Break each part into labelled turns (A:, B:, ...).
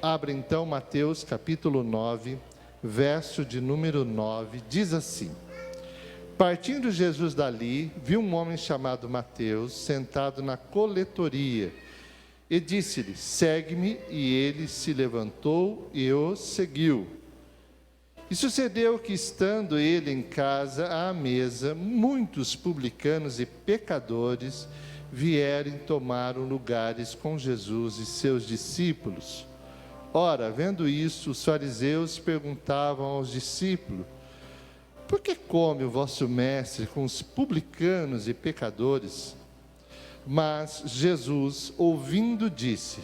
A: Abra então Mateus capítulo 9, verso de número 9, diz assim: Partindo Jesus dali, viu um homem chamado Mateus, sentado na coletoria, e disse-lhe: segue-me, e ele se levantou e o seguiu. E sucedeu que, estando ele em casa, à mesa, muitos publicanos e pecadores vieram e tomaram lugares com Jesus e seus discípulos. Ora, vendo isso, os fariseus perguntavam aos discípulos: por que come o vosso mestre com os publicanos e pecadores? Mas Jesus, ouvindo, disse: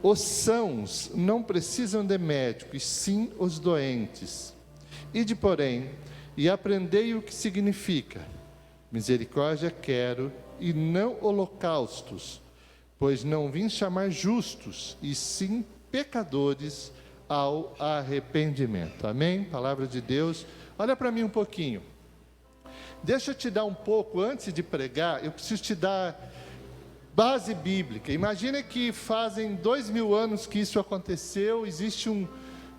A: os sãos não precisam de médico, e sim os doentes. Ide, porém, e aprendei o que significa: misericórdia quero, e não holocaustos, pois não vim chamar justos, e sim pecadores ao arrependimento. Amém? Palavra de Deus. Olha para mim um pouquinho. Deixa eu te dar um pouco, antes de pregar, eu preciso te dar base bíblica. Imagina que fazem 2000 anos que isso aconteceu, existe um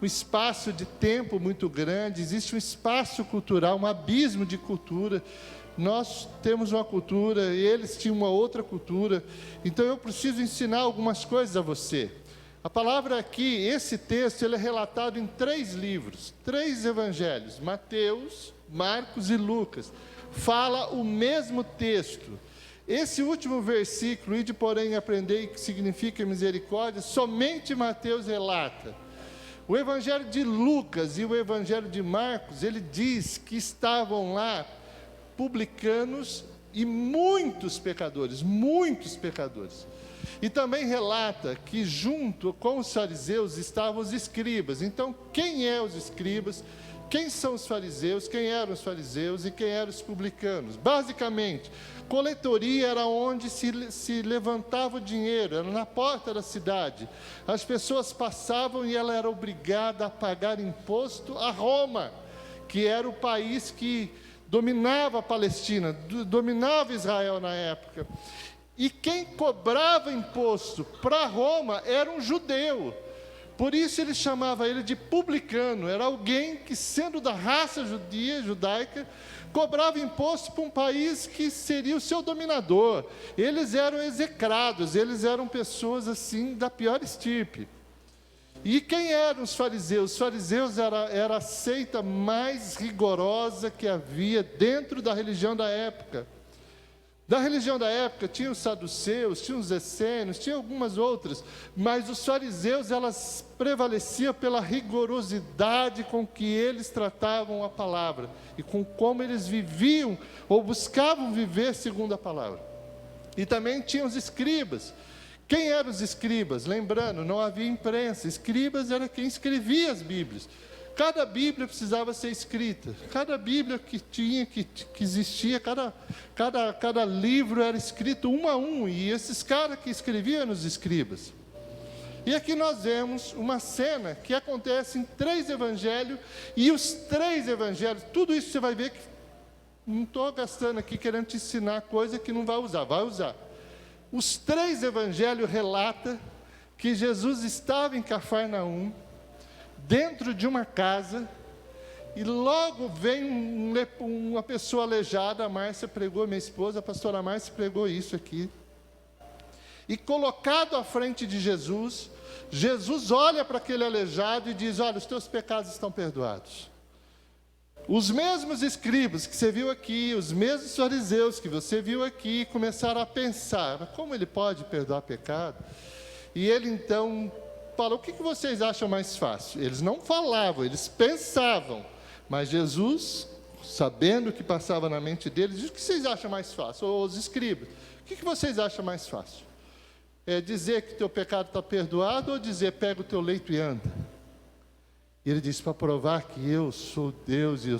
A: espaço de tempo muito grande, existe um espaço cultural, um abismo de cultura. Nós temos uma cultura, eles tinham uma outra cultura, então eu preciso ensinar algumas coisas a você. A palavra aqui, esse texto, ele é relatado em 3 livros, 3 evangelhos, Mateus, Marcos e Lucas. Fala o mesmo texto. Esse último versículo, ide porém aprendei o que significa misericórdia, somente Mateus relata. O evangelho de Lucas e o evangelho de Marcos, ele diz que estavam lá publicanos e muitos pecadores, muitos pecadores. E também relata que junto com os fariseus estavam os escribas. Então, quem é os escribas? Quem são os fariseus? Quem eram os fariseus e quem eram os publicanos? Basicamente, coletoria era onde se levantava o dinheiro, era na porta da cidade. As pessoas passavam e ela era obrigada a pagar imposto a Roma, que era o país que dominava a Palestina, dominava Israel na época. E quem cobrava imposto para Roma era um judeu. Por isso ele chamava ele de publicano. Era alguém que, sendo da raça judaica, cobrava imposto para um país que seria o seu dominador. Eles eram execrados, eles eram pessoas assim da pior estirpe. E quem eram os fariseus? Os fariseus era a seita mais rigorosa que havia dentro da religião da época. Da religião da época tinha os saduceus, tinha os essênios, tinha algumas outras, mas os fariseus, elas prevaleciam pela rigorosidade com que eles tratavam a palavra e com como eles viviam ou buscavam viver segundo a palavra. E também tinha os escribas. Quem eram os escribas? Lembrando, não havia imprensa. Escribas era quem escrevia as Bíblias. Cada Bíblia precisava ser escrita. Cada Bíblia que existia, cada livro era escrito um a um. E esses caras que escreviam eram os escribas. E aqui nós vemos uma cena que acontece em 3 evangelhos. E os 3 evangelhos, tudo isso você vai ver que não estou gastando aqui querendo te ensinar coisa que não vai usar. Vai usar. Os 3 evangelhos relatam que Jesus estava em Cafarnaum, dentro de uma casa, e logo vem uma pessoa aleijada. A Márcia pregou, minha esposa, a pastora Márcia pregou isso aqui. E colocado à frente de Jesus, Jesus olha para aquele aleijado e diz: olha, os teus pecados estão perdoados. Os mesmos escribas que você viu aqui, os mesmos fariseus que você viu aqui, começaram a pensar: como ele pode perdoar pecado? E ele então falou: o que vocês acham mais fácil? Eles não falavam, eles pensavam. Mas Jesus, sabendo o que passava na mente deles, diz: o que vocês acham mais fácil? Ou os escribas, o que vocês acham mais fácil? É dizer que teu pecado está perdoado, ou dizer: pega o teu leito e anda? E ele disse: para provar que eu sou Deus e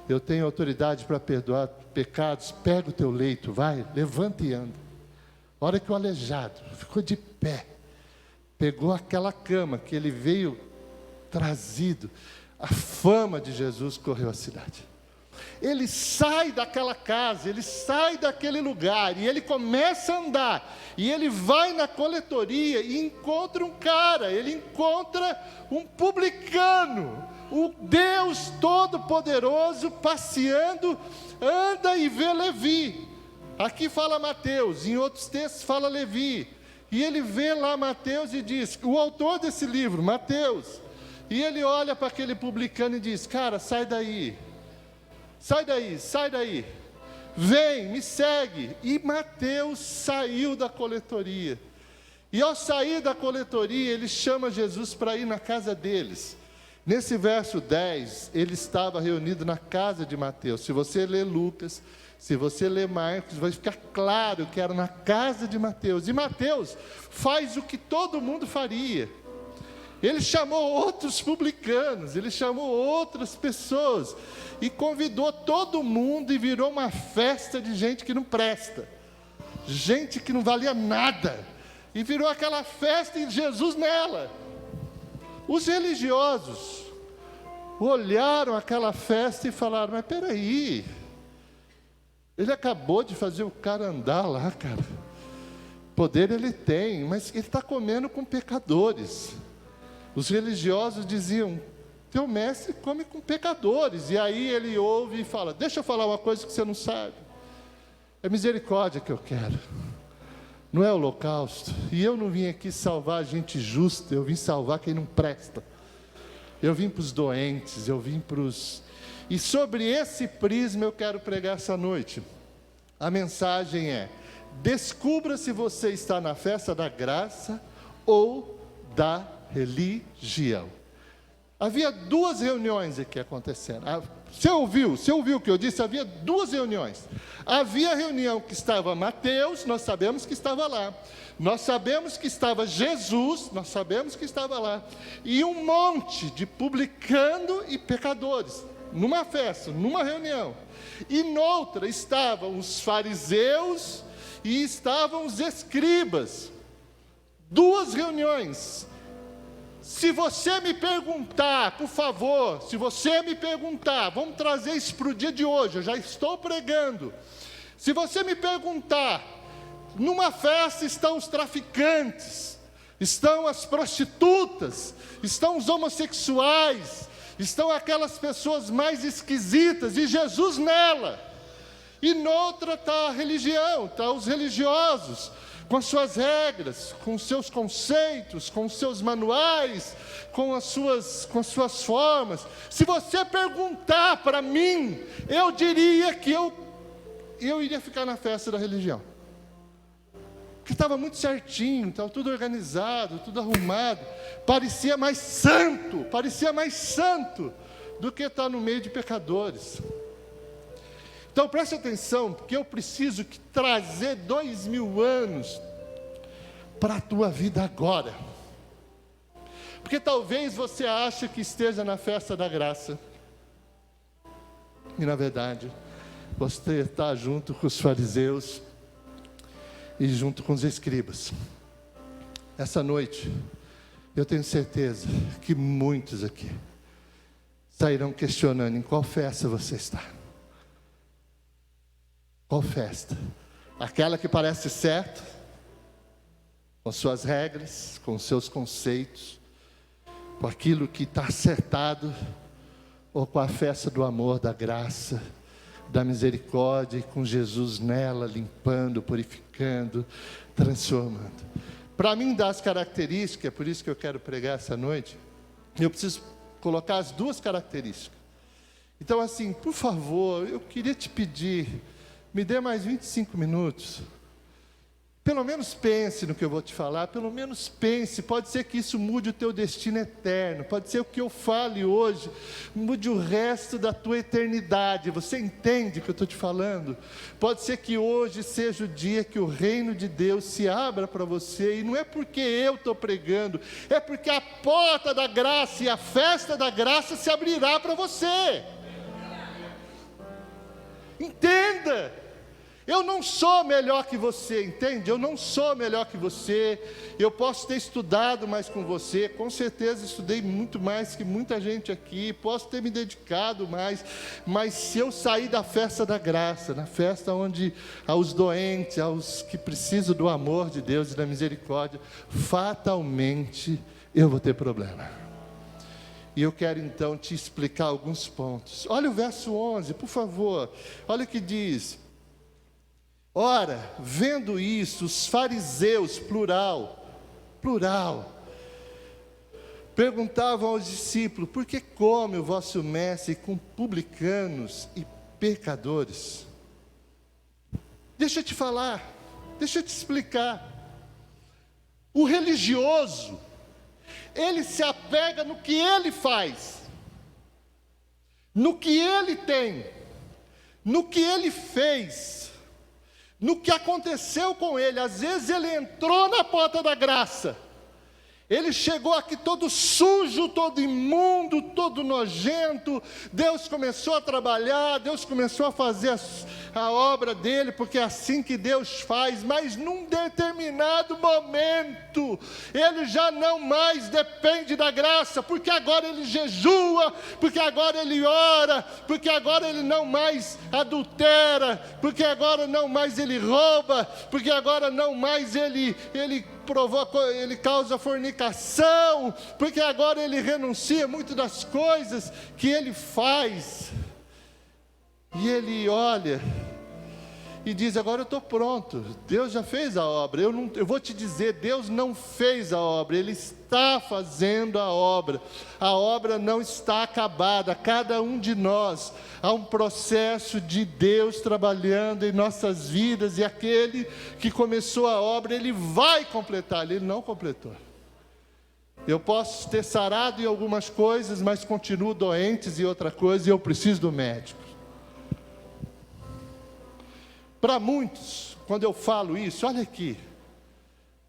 A: eu tenho autoridade para perdoar pecados, pega o teu leito, vai, levanta e anda. A hora que o aleijado ficou de pé, pegou aquela cama que ele veio trazido, a fama de Jesus correu à cidade. ele sai daquela casa, ele sai daquele lugar, e ele começa a andar, e ele vai na coletoria e encontra um cara, ele encontra um publicano, o Deus Todo-Poderoso passeando, anda e vê Levi. Aqui fala Mateus, em outros textos fala Levi, e ele vê lá Mateus e diz, o autor desse livro, Mateus, e ele olha para aquele publicano e diz, cara, sai daí, vem, me segue. E Mateus saiu da coletoria, e ao sair da coletoria, ele chama Jesus para ir na casa deles. Nesse verso 10, ele estava reunido na casa de Mateus. Se você ler Lucas, se você ler Marcos, vai ficar claro que era na casa de Mateus. E Mateus faz o que todo mundo faria. Ele chamou outros publicanos, ele chamou outras pessoas, e convidou todo mundo, e virou uma festa de gente que não presta, gente que não valia nada, e virou aquela festa e Jesus nela. Os religiosos olharam aquela festa e falaram, mas peraí, ele acabou de fazer o cara andar lá, cara, poder ele tem, mas ele está comendo com pecadores. Os religiosos diziam, teu mestre come com pecadores. E aí ele ouve e fala, deixa eu falar uma coisa que você não sabe. É misericórdia que eu quero, não é holocausto. E eu não vim aqui salvar a gente justa, eu vim salvar quem não presta. Eu vim para os doentes, eu vim para os... E sobre esse prisma eu quero pregar essa noite. A mensagem é, descubra se você está na festa da graça ou da religião. Havia duas reuniões aqui acontecendo. Você ouviu o que eu disse? Havia duas reuniões. Havia a reunião que estava Mateus, nós sabemos que estava lá. Nós sabemos que estava Jesus, nós sabemos que estava lá. E um monte de publicano e pecadores, numa festa, numa reunião. E noutra estavam os fariseus e estavam os escribas. Duas reuniões. Se você me perguntar, por favor, se você me perguntar, vamos trazer isso para o dia de hoje, eu já estou pregando. Se você me perguntar, numa festa estão os traficantes, estão as prostitutas, estão os homossexuais, estão aquelas pessoas mais esquisitas, e Jesus nela. E noutra está a religião, está os religiosos, com as suas regras, com os seus conceitos, com os seus manuais, com as suas formas. Se você perguntar para mim, eu diria que eu iria ficar na festa da religião. Porque estava muito certinho, estava tudo organizado, tudo arrumado. Parecia mais santo do que estar no meio de pecadores. Então preste atenção, porque eu preciso trazer 2000 anos para a tua vida agora. Porque talvez você ache que esteja na festa da graça, e na verdade, você está junto com os fariseus e junto com os escribas. Essa noite, eu tenho certeza que muitos aqui sairão questionando em qual festa você está. Qual festa? Aquela que parece certa, com suas regras, com seus conceitos, com aquilo que está acertado, ou com a festa do amor, da graça, da misericórdia, e com Jesus nela, limpando, purificando, transformando. Para mim, das características, é por isso que eu quero pregar essa noite, eu preciso colocar as duas características. Então, assim, por favor, eu queria te pedir, me dê mais 25 minutos. Pelo menos pense no que eu vou te falar, pelo menos pense. Pode ser que isso mude o teu destino eterno. Pode ser o que eu fale hoje mude o resto da tua eternidade. Você entende o que eu estou te falando? Pode ser que hoje seja o dia que o reino de Deus se abra para você. E não é porque eu estou pregando, é porque a porta da graça e a festa da graça se abrirá para você. Entenda. Eu não sou melhor que você, entende? Eu não sou melhor que você. Eu posso ter estudado mais com você, com certeza estudei muito mais que muita gente aqui, posso ter me dedicado mais, mas se eu sair da festa da graça, na festa onde aos doentes, aos que precisam do amor de Deus e da misericórdia, fatalmente eu vou ter problema. E eu quero então te explicar alguns pontos. Olha o verso 11, por favor. Olha o que diz: ora, vendo isso, os fariseus, plural, perguntavam aos discípulos: por que come o vosso mestre com publicanos e pecadores? Deixa eu te falar, deixa eu te explicar. O religioso, ele se apega no que ele faz, no que ele tem, no que ele fez, no que aconteceu com ele. Às vezes ele entrou na porta da graça, ele chegou aqui todo sujo, todo imundo, todo nojento. Deus começou a trabalhar, Deus começou a fazer a obra dele, porque é assim que Deus faz. Mas num determinado momento, ele já não mais depende da graça, porque agora ele jejua, porque agora ele ora, porque agora ele não mais adultera, porque agora não mais ele rouba, porque agora não mais ele causa fornicação, porque agora ele renuncia muito das coisas que ele faz, e ele olha e diz: agora eu estou pronto, Deus já fez a obra. Eu vou te dizer, Deus não fez a obra, Ele está fazendo a obra não está acabada. Cada um de nós, há um processo de Deus trabalhando em nossas vidas, e aquele que começou a obra, Ele vai completar. Ele não completou. Eu posso ter sarado em algumas coisas, mas continuo doentes em outra coisa, e eu preciso do médico. Para muitos, quando eu falo isso, olha aqui,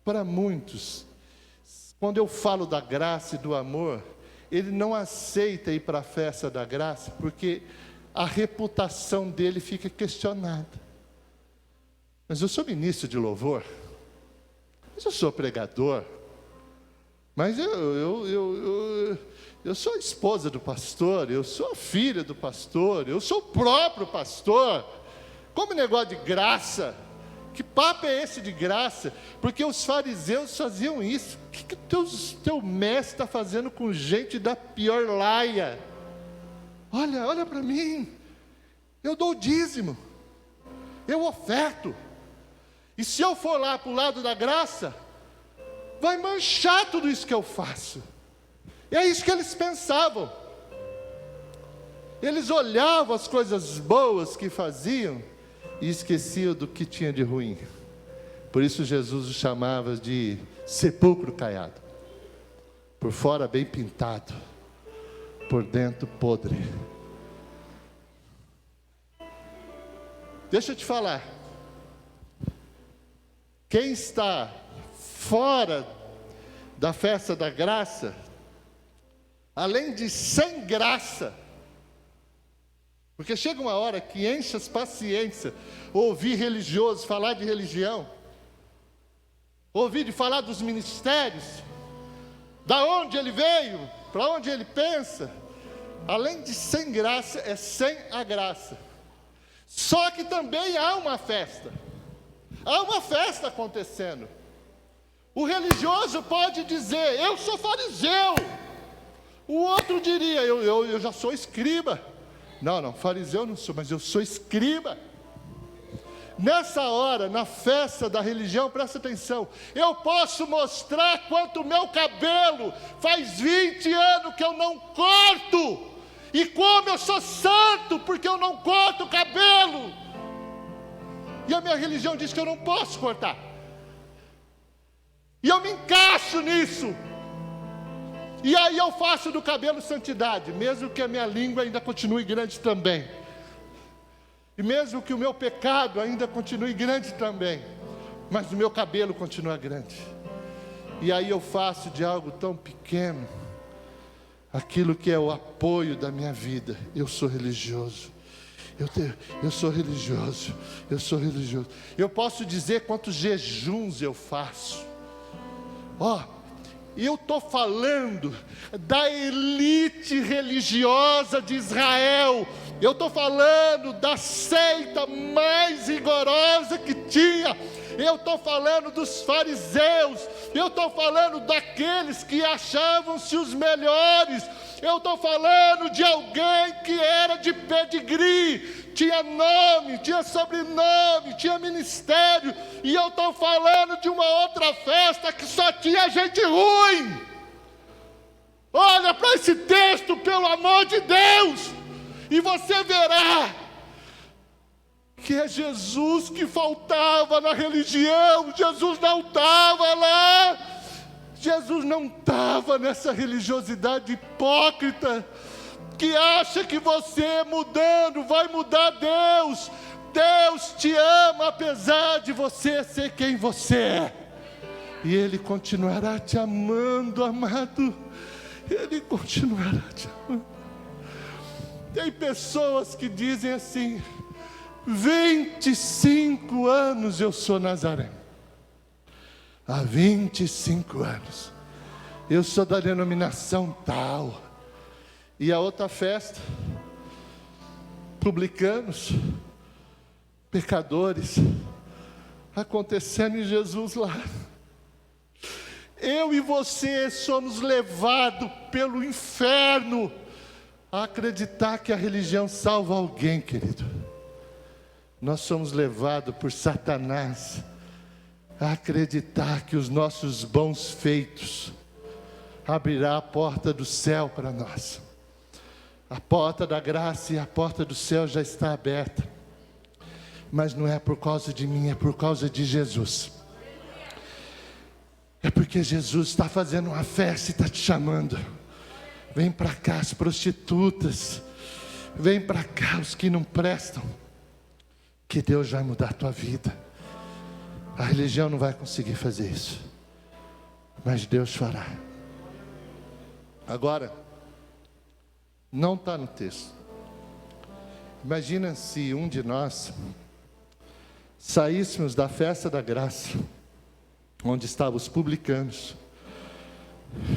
A: para muitos, quando eu falo da graça e do amor, ele não aceita ir para a festa da graça, porque a reputação dele fica questionada. Mas eu sou ministro de louvor, mas eu sou pregador, mas eu sou a esposa do pastor, eu sou a filha do pastor, eu sou o próprio pastor. Como negócio de graça? Que papo é esse de graça? Porque os fariseus faziam isso. O que teu mestre está fazendo com gente da pior laia? Olha para mim. Eu dou o dízimo, eu oferto, e se eu for lá para o lado da graça, vai manchar tudo isso que eu faço. E é isso que eles pensavam. Eles olhavam as coisas boas que faziam e esqueciam do que tinha de ruim. Por isso Jesus o chamava de sepulcro caiado, por fora bem pintado, por dentro podre. Deixa eu te falar, quem está fora da festa da graça, além de sem graça, porque chega uma hora que enche as paciência ouvir religiosos falar de religião, ouvir de falar dos ministérios, da onde ele veio, para onde ele pensa. Além de sem graça, é sem a graça. Só que também há uma festa acontecendo. O religioso pode dizer: eu sou fariseu. O outro diria: eu já sou escriba. Não, fariseu não sou, mas eu sou escriba. Nessa hora, na festa da religião, presta atenção, eu posso mostrar quanto o meu cabelo faz 20 anos que eu não corto, e como eu sou santo, porque eu não corto o cabelo, e a minha religião diz que eu não posso cortar, e eu me encaixo nisso. E aí eu faço do cabelo santidade, mesmo que a minha língua ainda continue grande também. E mesmo que o meu pecado ainda continue grande também. Mas o meu cabelo continua grande. E aí eu faço de algo tão pequeno aquilo que é o apoio da minha vida. Eu sou religioso. Eu sou religioso, eu sou religioso. Eu posso dizer quantos jejuns eu faço. Eu estou falando da elite religiosa de Israel. Eu estou falando da seita mais rigorosa que tinha. Eu estou falando dos fariseus. Eu estou falando daqueles que achavam-se os melhores. Eu estou falando de alguém que era de pedigree, tinha nome, tinha sobrenome, tinha ministério. E eu estou falando de uma outra festa que só tinha gente ruim. Olha para esse texto, pelo amor de Deus, e você verá que é Jesus que faltava na religião. Jesus não estava lá. Jesus não estava nessa religiosidade hipócrita, que acha que você mudando vai mudar Deus. Deus te ama apesar de você ser quem você é. E Ele continuará te amando, amado. Ele continuará te amando. Tem pessoas que dizem assim: 25 anos eu sou nazareno. Há 25 anos eu sou da denominação tal. E a outra festa, publicanos, pecadores, acontecendo em Jesus lá. Eu e você somos levados pelo inferno a acreditar que a religião salva alguém, querido. Nós somos levados por Satanás a acreditar que os nossos bons feitos abrirá a porta do céu para nós. A porta da graça e a porta do céu já está aberta. Mas não é por causa de mim, é por causa de Jesus. É porque Jesus está fazendo uma festa e está te chamando. Vem para cá as prostitutas, vem para cá os que não prestam, que Deus vai mudar a tua vida. A religião não vai conseguir fazer isso, mas Deus fará. Agora, não está no texto. Imagina se um de nós saíssemos da festa da graça, onde estavam os publicanos,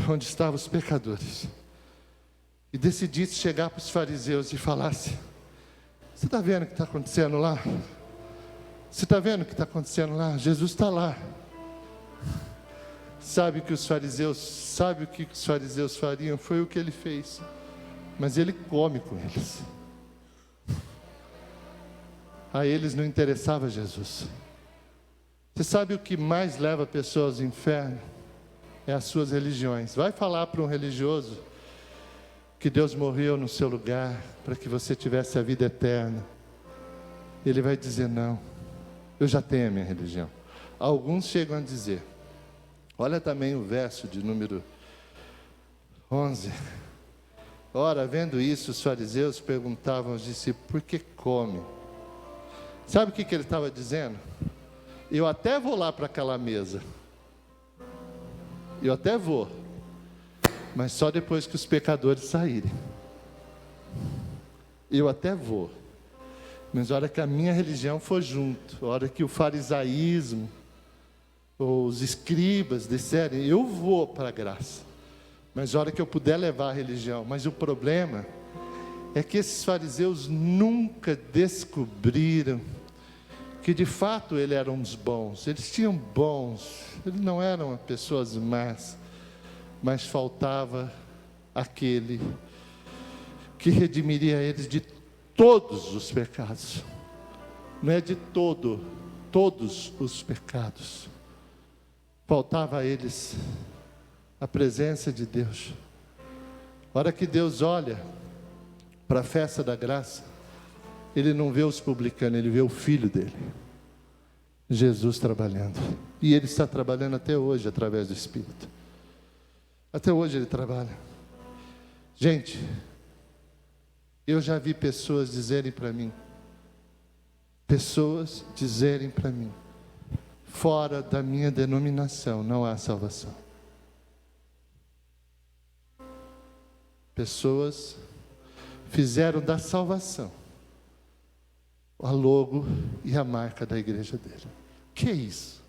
A: onde estavam os pecadores, e decidisse chegar para os fariseus e falasse: você está vendo o que está acontecendo lá? Você está vendo o que está acontecendo lá? Jesus está lá. Sabe o que os fariseus fariam? Foi o que ele fez. Mas ele come com eles. A eles não interessava Jesus. Você sabe o que mais leva pessoas ao inferno? É as suas religiões. Vai falar para um religioso que Deus morreu no seu lugar para que você tivesse a vida eterna. Ele vai dizer: não, eu já tenho a minha religião. Alguns chegam a dizer, olha também o verso de número 11. Ora, vendo isso, os fariseus perguntavam aos discípulos: por que come? Sabe o que ele estava dizendo? Eu até vou lá para aquela mesa. Eu até vou. Mas só depois que os pecadores saírem. Eu até vou. Mas a hora que a minha religião for junto, a hora que o farisaísmo, ou os escribas disserem, eu vou para a graça. Mas a hora que eu puder levar a religião. Mas o problema é que esses fariseus nunca descobriram que de fato eles eram os bons. Eles tinham bons, eles não eram pessoas más, mas faltava aquele que redimiria eles de todos os pecados. Não é de todos os pecados. Faltava a eles a presença de Deus. A hora que Deus olha para a festa da graça, Ele não vê os publicanos, Ele vê o Filho dele, Jesus, trabalhando. E Ele está trabalhando até hoje através do Espírito. Até hoje Ele trabalha. Gente, eu já vi pessoas dizerem para mim, fora da minha denominação não há salvação. Pessoas fizeram da salvação a logo e a marca da igreja dele. Que é isso?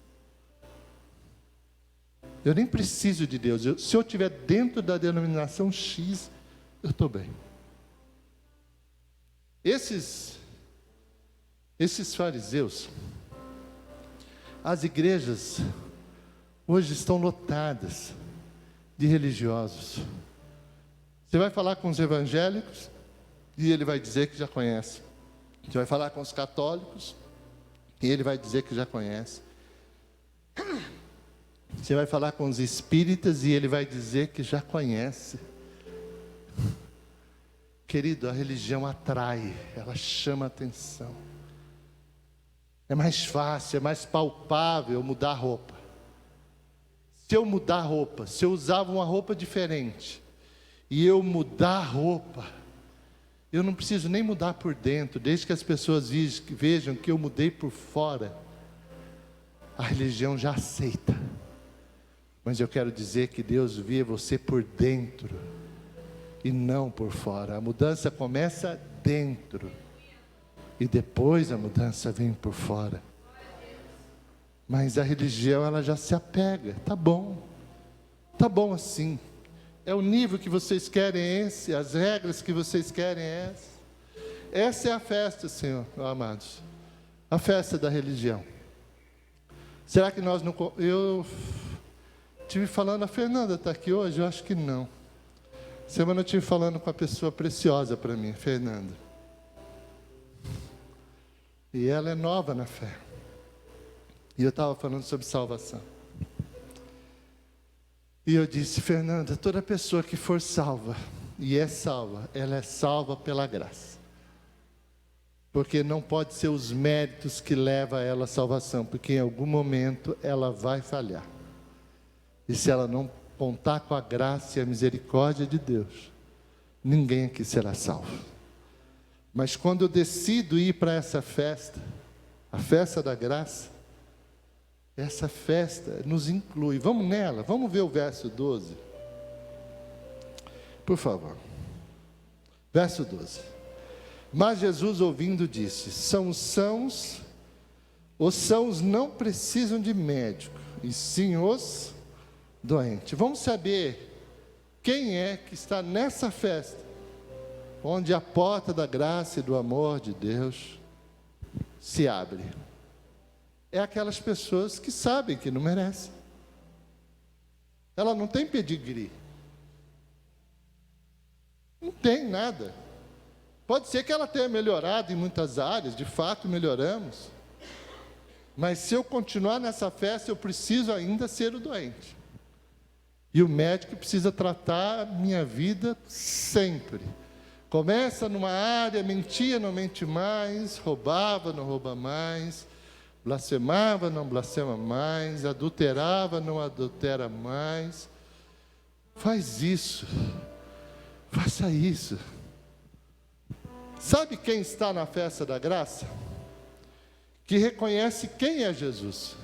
A: Eu nem preciso de Deus. Se eu estiver dentro da denominação X, eu estou bem. Esses fariseus, as igrejas hoje estão lotadas de religiosos. Você vai falar com os evangélicos e ele vai dizer que já conhece. Você vai falar com os católicos e ele vai dizer que já conhece. Você vai falar com os espíritas e ele vai dizer que já conhece. Querido, a religião atrai, ela chama atenção. É mais fácil, é mais palpável mudar a roupa. Se eu mudar a roupa, se eu usava uma roupa diferente, e eu mudar a roupa, eu não preciso nem mudar por dentro, desde que as pessoas vejam que eu mudei por fora, a religião já aceita. Mas eu quero dizer que Deus vê você por dentro e não por fora. A mudança começa dentro e depois a mudança vem por fora. Mas a religião, ela já se apega. Tá bom assim. É o nível que vocês querem esse, as regras que vocês querem essa. Essa é a festa, Senhor, amados. A festa da religião. Será que nós não... Eu estive falando, a Fernanda está aqui hoje? Eu acho que não. Semana eu estive falando com uma pessoa preciosa para mim, Fernanda. E ela é nova na fé. E eu estava falando sobre salvação. E eu disse, Fernanda, toda pessoa que for salva, e é salva, ela é salva pela graça. Porque não pode ser os méritos que levam ela à salvação, porque em algum momento ela vai falhar. E se ela não contar com a graça e a misericórdia de Deus, ninguém aqui será salvo. Mas quando eu decido ir para essa festa, a festa da graça, essa festa nos inclui. Vamos nela, vamos ver o verso 12. Por favor. Verso 12. Mas Jesus, ouvindo, disse: os sãos não precisam de médico, e sim os doentes. Vamos saber quem é que está nessa festa, onde a porta da graça e do amor de Deus se abre. É aquelas pessoas que sabem que não merecem. Ela não tem pedigree. Não tem nada. Pode ser que ela tenha melhorado em muitas áreas, de fato melhoramos. Mas se eu continuar nessa festa, eu preciso ainda ser o doente. E o médico precisa tratar a minha vida sempre. Começa numa área, mentia, não mente mais, roubava, não rouba mais, blasfemava, não blasfema mais, adulterava, não adultera mais. Faz isso, faça isso. Sabe quem está na festa da graça? Que reconhece quem é Jesus.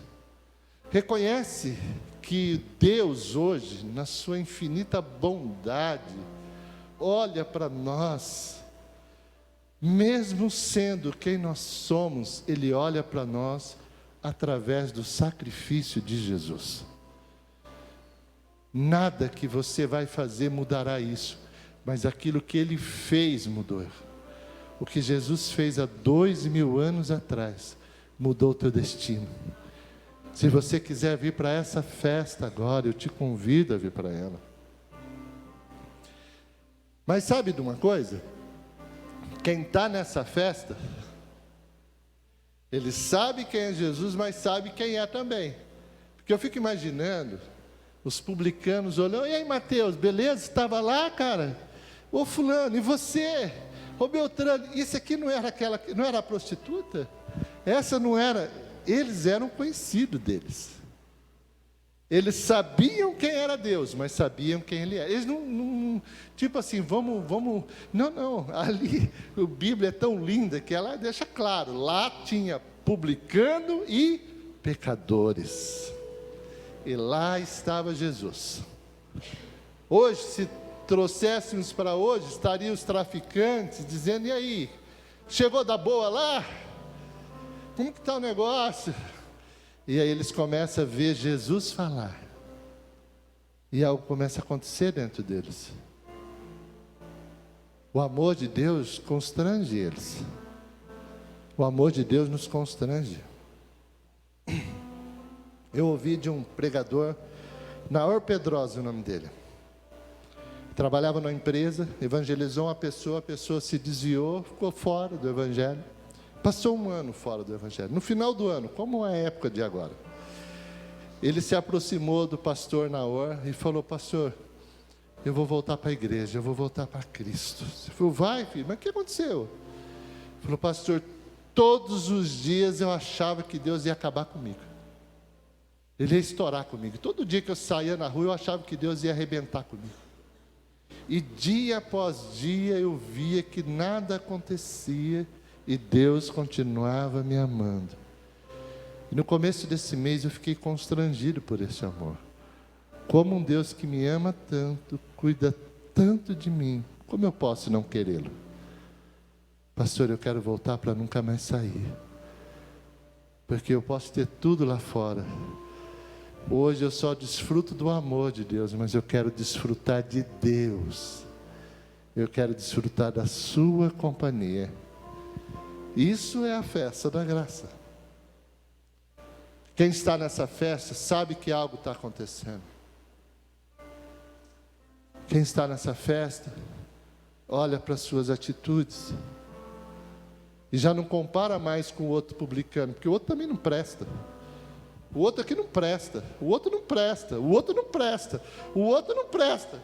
A: Reconhece que Deus hoje, na sua infinita bondade, olha para nós, mesmo sendo quem nós somos, Ele olha para nós através do sacrifício de Jesus. Nada que você vai fazer mudará isso, mas aquilo que Ele fez mudou. O que Jesus fez há 2000 anos atrás, mudou o teu destino. Se você quiser vir para essa festa agora, eu te convido a vir para ela. Mas sabe de uma coisa? Quem está nessa festa, ele sabe quem é Jesus, mas sabe quem é também. Porque eu fico imaginando os publicanos olhando: e aí, Mateus, beleza? Estava lá, cara? Ô fulano, e você? Ô Beltrano, isso aqui não era não era a prostituta? Essa não era. Eles eram conhecidos deles. Eles sabiam quem era Deus, mas sabiam quem Ele é. Eles não tipo assim, vamos. Não. Ali, a Bíblia é tão linda que ela deixa claro. Lá tinha publicano e pecadores. E lá estava Jesus. Hoje, se trouxéssemos para hoje, estariam os traficantes dizendo: e aí, chegou da boa lá? como que está o negócio? E aí eles começam a ver Jesus falar. E algo começa a acontecer dentro deles. O amor de Deus constrange eles. O amor de Deus nos constrange. Eu ouvi de um pregador, Naor Pedrosa, o nome dele. Trabalhava numa empresa, evangelizou uma pessoa, a pessoa se desviou, ficou fora do evangelho. Passou um ano fora do evangelho. No final do ano, como é a época de agora, ele se aproximou do pastor Naor e falou: pastor, eu vou voltar para a igreja, eu vou voltar para Cristo. Ele falou: vai, filho, mas o que aconteceu? Ele falou: pastor, todos os dias eu achava que Deus ia acabar comigo. Ele ia estourar comigo. Todo dia que eu saía na rua, eu achava que Deus ia arrebentar comigo. E dia após dia eu via que nada acontecia e Deus continuava me amando. E no começo desse mês eu fiquei constrangido por esse amor. Como um Deus que me ama tanto, cuida tanto de mim, como eu posso não querê-lo? Pastor, eu quero voltar para nunca mais sair. Porque eu posso ter tudo lá fora. Hoje eu só desfruto do amor de Deus, mas eu quero desfrutar de Deus. Eu quero desfrutar da sua companhia. Isso é a festa da graça. Quem está nessa festa sabe que algo está acontecendo. Quem está nessa festa, olha para as suas atitudes. E já não compara mais com o outro publicano, porque o outro também não presta. O outro aqui não presta, o outro não presta, o outro não presta, o outro não presta.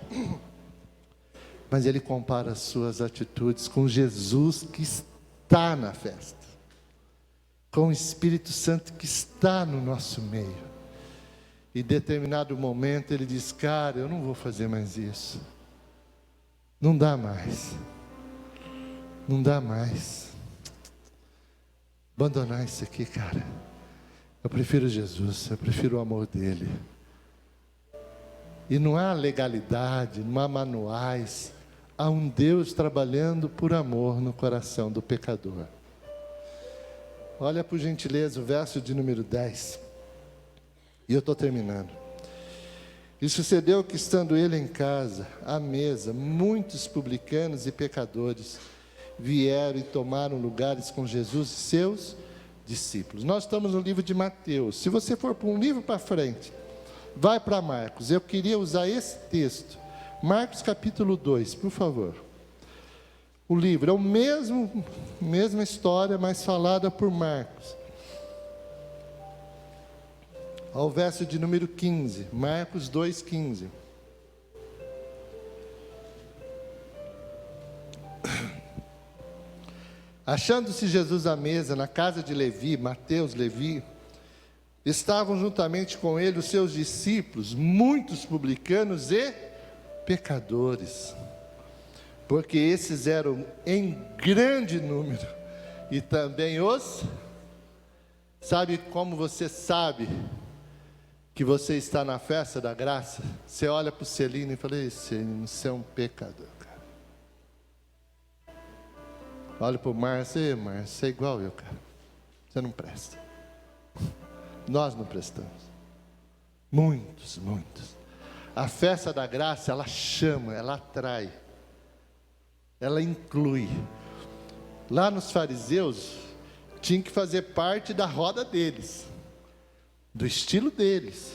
A: Mas ele compara as suas atitudes com Jesus que está na festa, com o Espírito Santo que está no nosso meio. E em determinado momento ele diz: cara, eu não vou fazer mais isso. Não dá mais. Não dá mais. Abandonar isso aqui, cara. Eu prefiro Jesus, eu prefiro o amor dele. E não há legalidade, não há manuais. Há um Deus trabalhando por amor no coração do pecador. Olha por gentileza o verso de número 10. E eu estou terminando. E sucedeu que, estando ele em casa, à mesa, muitos publicanos e pecadores vieram e tomaram lugares com Jesus e seus discípulos. Nós estamos no livro de Mateus. Se você for para um livro para frente, vai para Marcos. Eu queria usar esse texto. Marcos capítulo 2, por favor. O livro é o mesma história, mas falada por Marcos. Ao verso de número 15, Marcos 2,15. Achando-se Jesus à mesa na casa de Levi, Mateus, Levi, estavam juntamente com ele os seus discípulos, muitos publicanos e pecadores, porque esses eram em grande número, e também sabe como você sabe que você está na festa da graça? Você olha para o Celino e fala: Celino, você é um pecador, cara. Olha para o Márcio: Márcio, você é igual eu, cara. Você não presta. Nós não prestamos. Muitos. A festa da graça, ela chama, ela atrai, ela inclui. Lá nos fariseus, tinha que fazer parte da roda deles, do estilo deles,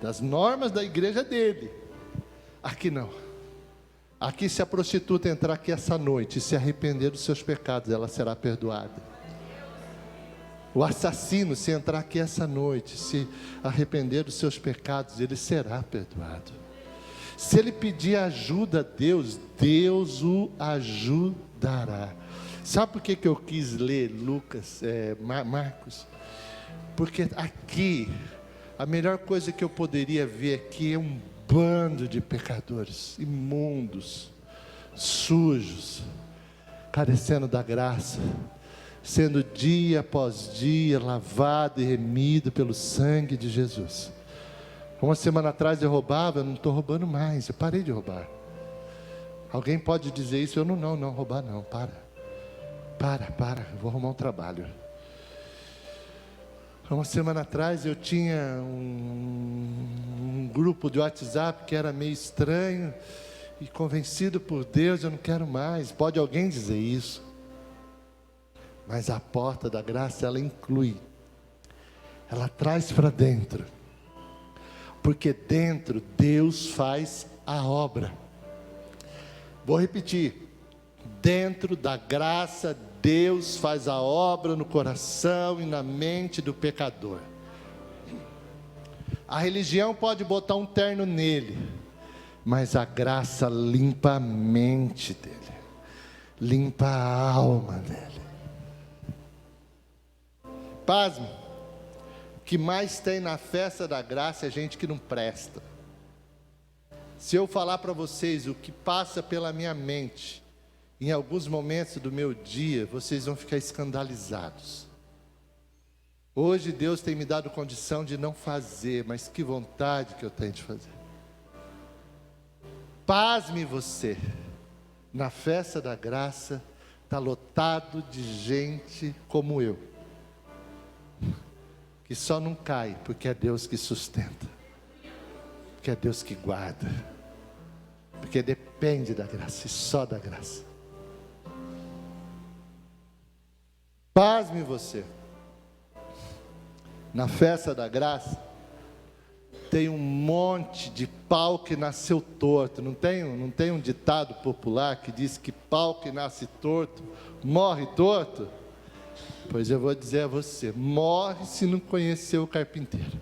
A: das normas da igreja dele. Aqui não. Aqui, se a prostituta entrar aqui essa noite e se arrepender dos seus pecados, ela será perdoada. O assassino, se entrar aqui essa noite, se arrepender dos seus pecados, ele será perdoado. Se ele pedir ajuda a Deus, Deus o ajudará. Sabe por que eu quis ler Marcos? Porque aqui, a melhor coisa que eu poderia ver aqui é um bando de pecadores, imundos, sujos, carecendo da graça, sendo dia após dia lavado e remido pelo sangue de Jesus. Uma semana atrás eu roubava, eu não estou roubando mais, eu parei de roubar. Alguém pode dizer isso? Eu não roubar não, para, eu vou arrumar um trabalho. Uma semana atrás eu tinha um grupo de WhatsApp que era meio estranho, e convencido por Deus, eu não quero mais. Pode alguém dizer isso? Mas a porta da graça, ela inclui, ela traz para dentro, porque dentro Deus faz a obra. Vou repetir: dentro da graça, Deus faz a obra no coração e na mente do pecador. A religião pode botar um terno nele, mas a graça limpa a mente dele, limpa a alma dele. Pasme, o que mais tem na festa da graça é gente que não presta. Se eu falar para vocês o que passa pela minha mente, em alguns momentos do meu dia, vocês vão ficar escandalizados. Hoje Deus tem me dado condição de não fazer, mas que vontade que eu tenho de fazer. Pasme você, na festa da graça, está lotado de gente como eu, que só não cai, porque é Deus que sustenta, porque é Deus que guarda, porque depende da graça, e só da graça. Pasme você, na festa da graça, tem um monte de pau que nasceu torto. Não tem um ditado popular que diz que pau que nasce torto, morre torto? Pois eu vou dizer a você, morre se não conhecer o carpinteiro.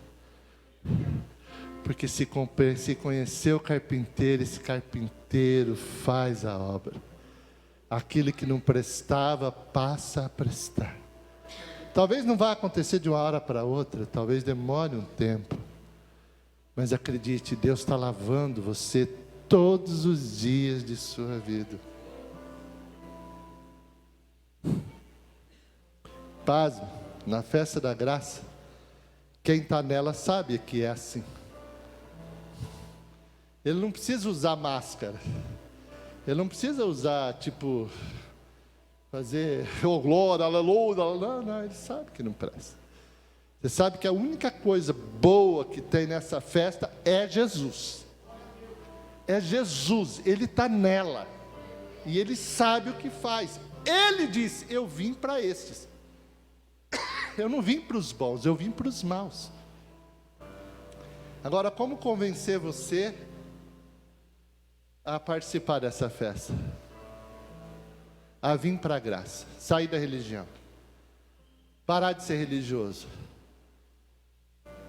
A: Porque se conhecer o carpinteiro, esse carpinteiro faz a obra. Aquilo que não prestava, passa a prestar. Talvez não vá acontecer de uma hora para outra, talvez demore um tempo. Mas acredite, Deus está lavando você todos os dias de sua vida. Pasme, na festa da graça, quem está nela sabe que é assim. Ele não precisa usar máscara. Ele não precisa usar, fazer, oh glória, aleluia, não, ele sabe que não presta. Você sabe que a única coisa boa que tem nessa festa é Jesus. É Jesus, Ele está nela. E Ele sabe o que faz. Ele disse, eu vim para estes. Eu não vim para os bons, eu vim para os maus. Agora, como convencer você a participar dessa festa? A vir para a graça, sair da religião. Parar de ser religioso.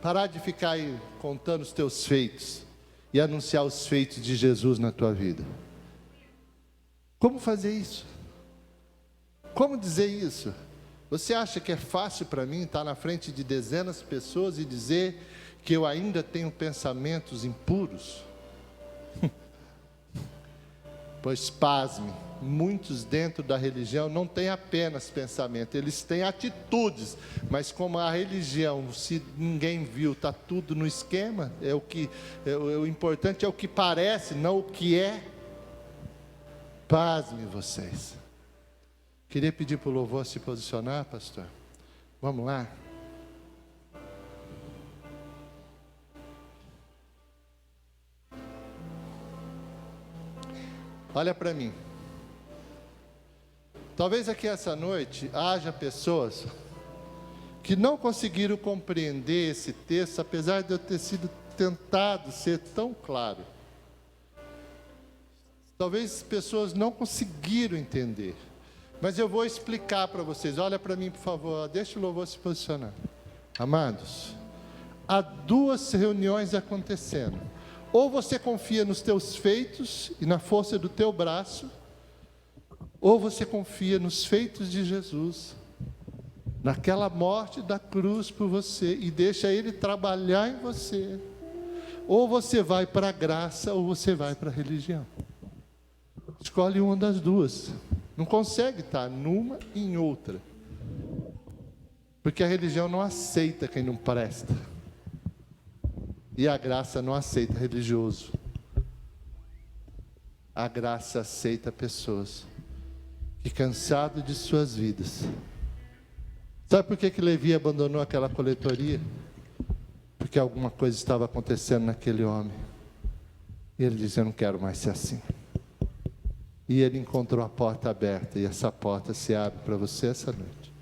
A: Parar de ficar aí contando os teus feitos e anunciar os feitos de Jesus na tua vida. Como fazer isso? Como dizer isso? Você acha que é fácil para mim estar na frente de dezenas de pessoas e dizer que eu ainda tenho pensamentos impuros? Pois pasme, muitos dentro da religião não têm apenas pensamento, eles têm atitudes, mas como a religião, se ninguém viu, está tudo no esquema, o importante é o que parece, não o que é. Pasme vocês. Queria pedir para o louvor se posicionar, pastor. Vamos lá. Olha para mim. Talvez aqui essa noite haja pessoas que não conseguiram compreender esse texto, apesar de eu ter sido tentado ser tão claro. Talvez pessoas não conseguiram entender, mas eu vou explicar para vocês. Olha para mim, por favor, deixa o louvor se posicionar. Amados, há duas reuniões acontecendo. Ou você confia nos teus feitos e na força do teu braço, ou você confia nos feitos de Jesus, naquela morte da cruz por você, e deixa Ele trabalhar em você. Ou você vai para a graça, ou você vai para a religião. Escolhe uma das duas. Não consegue estar numa e em outra. Porque a religião não aceita quem não presta. E a graça não aceita religioso. A graça aceita pessoas que, cansadas de suas vidas, Sabe por que Levi abandonou aquela coletoria? Porque alguma coisa estava acontecendo naquele homem. E ele disse: eu não quero mais ser assim. E ele encontrou a porta aberta, e essa porta se abre para você essa noite.